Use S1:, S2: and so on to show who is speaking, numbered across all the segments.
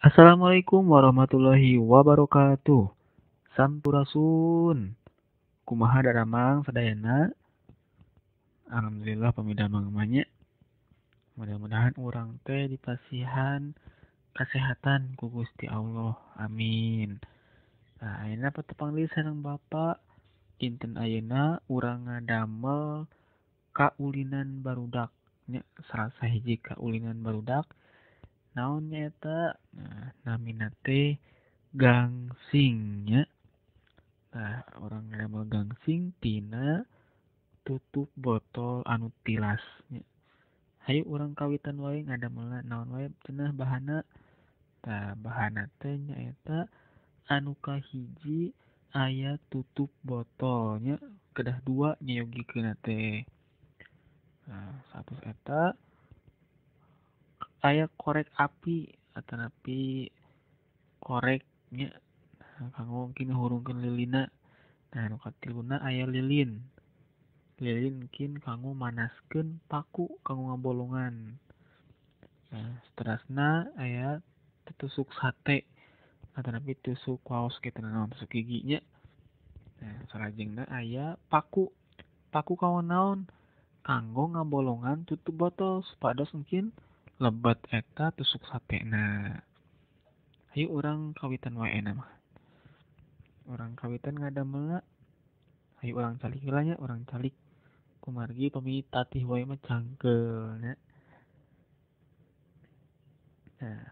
S1: Assalamualaikum warahmatullahi wabarakatuh. Sampurasun. Kumaha daramang sadayana? Alhamdulillah pamidamang emaknya. Mudah-mudahan urang teh dipasihan kesehatan ku Gusti Allah. Amin. Nah, ayeuna patepang sareng Bapak. Dinten ayeuna urang ngadamel kaulinan barudak. Nya salah hiji kaulinan barudak. Naon nyaeta? Nah, namina teh gangsingnya. Nah, orang ngadamel gangsing tina tutup botol anu tilas. Hayu urang kawitan wae ngadamelna naon wae cenah bahana. Tah bahana teh nyaeta anu kahiji aya tutup botolnya kedah dua nyayogikeun teh. Nah, satus eta aya korek api atanapi koreknya kanggo mungkin ngahurungkeun lilina. Nah, anu katiluna aya lilin. Lilin mungkin kanggo manaskeun paku kanggo ngabolongan. Nah, seterusna aya tusuk sate atanapi tusuk kaos kitu naon tusuk giginya. Nah, salajengna aya paku. Paku kanggo naon? Kanggo ngabolongan tutup botol supados mungkin lebet eta tusuk satena. Hayu urang kawitan wae mah. Urang kawitan ngadamelna hayu urang calik heula nya, urang calik kumargi pami tatih wae mah cangkeul nya. Nah,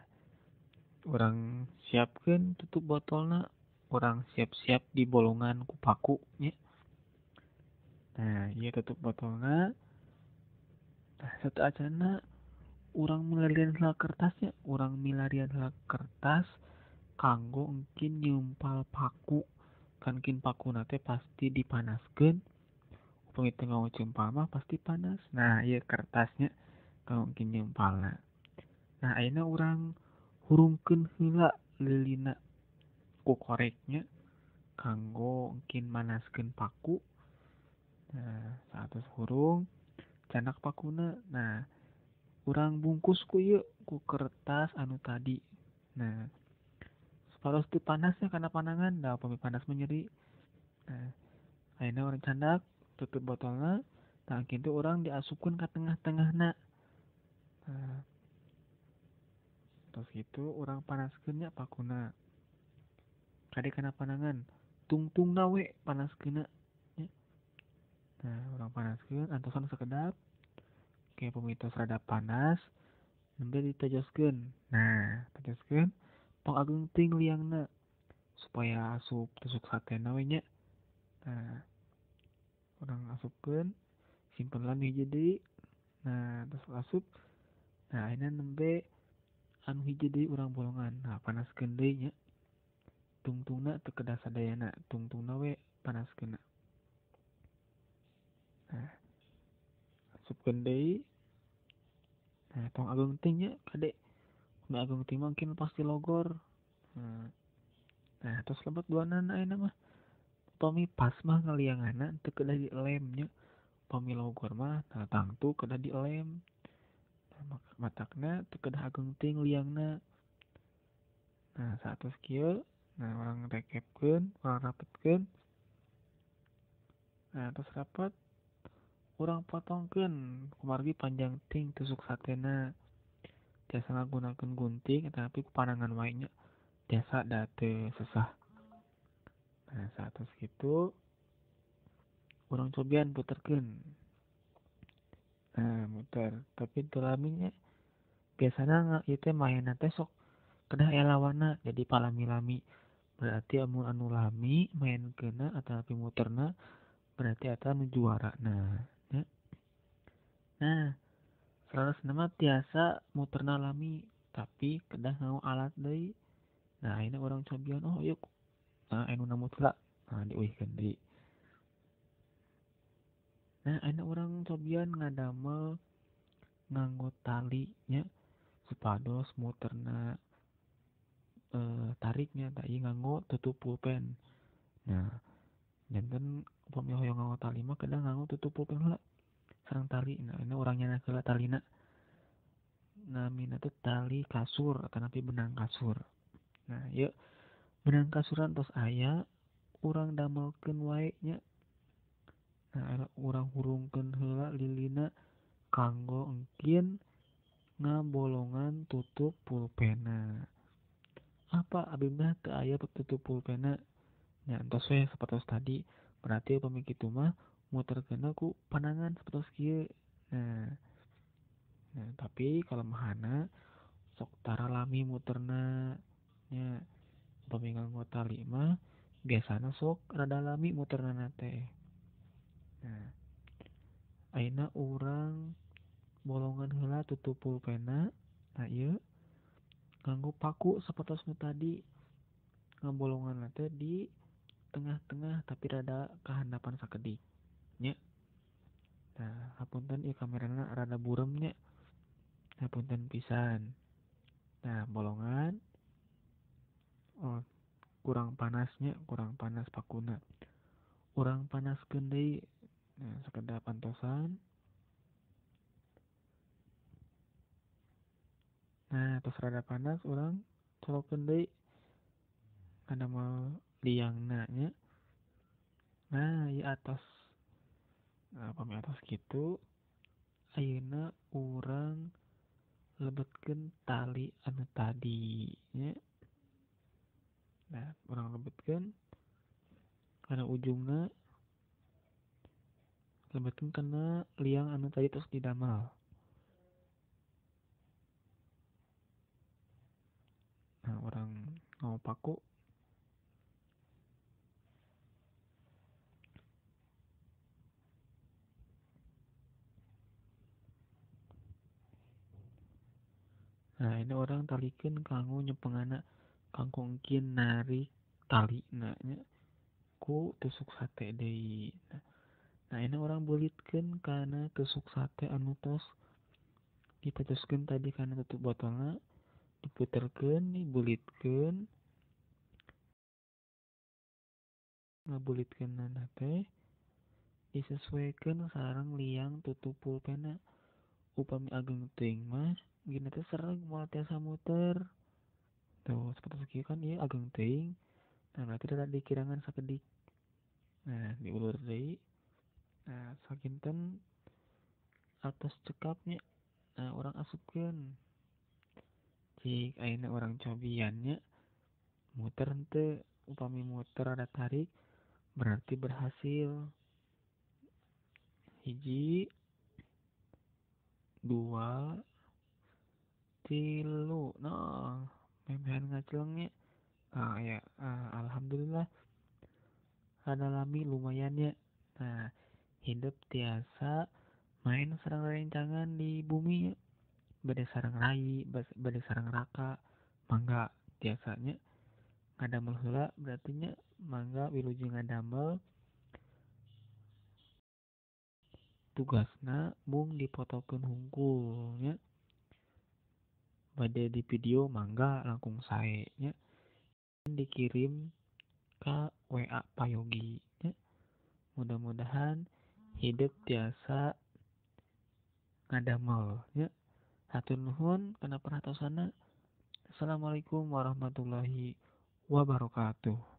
S1: urang siapkeun tutup botolna, urang siap-siap di bolongan ku paku nya. Nah, ieu tutup botolna. Tah sateuacanna urang milarian heula kertasnya, urang milarian heula kertas kanggo engkin nyumpal paku. Kan kin pakuna teh pasti dipanaskeun. Upami teu nganggo ceumpal mah pasti panas. Nah, ieu kertasnya kanggo engkin nyumpalna. Nah, ayeuna urang hurungkeun heula lilina ku koreknya kanggo engkin manaskeun paku. Nah, satus hurung canak pakuna. Nah, urang bungkus ku ieu ku kertas anu tadi. Nah, supados teu panasnya kana panangan. Da upami panas mah nyeri. Nah, ayeuna urang candak tutup botolna. Tah engkin teh urang diasupkeun ka tengah-tengahna. Nah, tos kitu urang panaskeun nya pakuna. Kade kana panangan. Tungtungna we panaskeunna. Nah, urang panaskeun antosan sakedap. Oke, pamitos rada panas. Nembe ditajoskeun. Nah, tajoskeun tong ageung ting liangna supaya asup tusuk satena we nya. Nah, urang asupkeun simpenan hiji deui. Nah, terus asup. Nah, ayeuna nembe anu hiji deui urang bolongan. Nah, panaskeun deui nya. Tungtungna teu kedah sadayana, tungtungna we panaskeunna. Nah, asupkeun deui. Nah, tong ageung ting nya kade. Mun ageung ting mah mungkin pasti logor. Nah, terus lebat duanana ayeuna mah. Upami pas mah ngalianganna teu kedah dielem nya. Upami logor mah nah tangtu kedah dielem. Nah, matakna teu kedah ageung ting liangna. Nah, satus kieu, nah urang rekepkeun, urang rapetkeun. Nah, terus rapet urang potongkeun kumargi panjang ting tusuk satena. Tiasa ngagunakeun gunting tapi ku panangan wae nya. Tiasa da teu susah. Nah, satus kitu urang cobian puterkeun. Nah, muter tapi teu lami nya. Biasana ieu teh maenna teh sok kedah aya lawanna jadi palami-lami. Berarti amun anu lami maenkeunna ataupun muterna berarti eta anu juara. Nah, salasna mah tiasa muterna lami tapi kedah nganggo alat deui. Nah, ayeuna urang cobian oh yuk. Nah, anu namut heula. Nah, diuihkeun deui. Nah, ayeuna urang cobian ngadamel nganggo tali nya supados muterna tariknya tak ieu nganggo tutup pulpen. Nah, janten upami hoyong nganggo tali mah kedah nganggo tutup pulpen heula sareng tali. Nah, ini urang nyanak heula talina. namina teh tali kasur atau napi benang kasur. Nah, yuk benang kasuran tos aya urang damelkeun wae nya. Nah, urang hurungkeun heula lilina kanggo engkin ngabolongan tutup pulpena. Apa abdi mah teu aya tutup pulpena? Nya entos we sapertos tadi. Berarti upami kitu mah muterkeunna ku panangan sapertos kieu. Nah, tapi kalemahana sok tara lami muterna nya. Upami nganggo tali mah biasana sok rada lami muterna teh. Nah, ayeuna urang bolongan heula tutup pulpena. Nah, ieu nganggo paku sapertos nu tadi. Ngabolongan teh di tengah-tengah tapi rada kahandapan sakedik nya. Nah, hapunten ieu kamerana rada burem nya. Hapunten pisan. Nah, bolongan kurang panasnya, kurang panas pakuna. Urang panaskeun deui. Nah, sakedap pantosan. Nah, tos rada panas urang colokeun deui kadamel liangna nya. Nah, ieu atos. Nah, upami atos kitu ayeuna urang lebetkeun tali anu tadi nya. Nah, urang lebetkeun kana ujungna lebetkeun kana liang anu tadi tos didamel. Nah, urang ngau paku. Nah, ini orang talikeun kanggo nyepengana kanggo engkin narik talina nya ku tusuk sate deui. Nah, ini orang beulitkeun kana tusuk sate anu tos dipecoskeun tadi kana tutup botolna, diputerkeun, dibeulitkeun, ngabulitkeunna teh disesuaikeun sareng liang tutup pulpena. Upami ageng teuing mah gina teh sreg moal tiasa muter. Tuh, sapertos kieu kan ieu ageng teuing. Nah, berarti rada dikirangan sakedik. Nah, diulur deui. Nah, sakinten atos cekapnya. Nah, orang asupkeun. Cik ayeuna orang cobian nya muter henteu. Upami muter rada tarik berarti berhasil. Hiji, dua, tilu. Nah, memehan ngacelengnya. Ah ya, alhamdulillah rada lami lumayan ya. Nah, hidup tiasa main sareng rerencangan di bumi ya. Bade sareng rai, bade sareng raka, mangga tiasanya ngadamel heula berarti nya mangga wilujeng ngadamel tugasna mung dipotokeun hungkul nya. Bade di video mangga langkung sae nya. Dikirim ka WA Payogi nya. Mudah-mudahan hidup tiasa ngadamel nya. Hatur nuhun kana perhatosana. Assalamualaikum warahmatullahi wabarakatuh.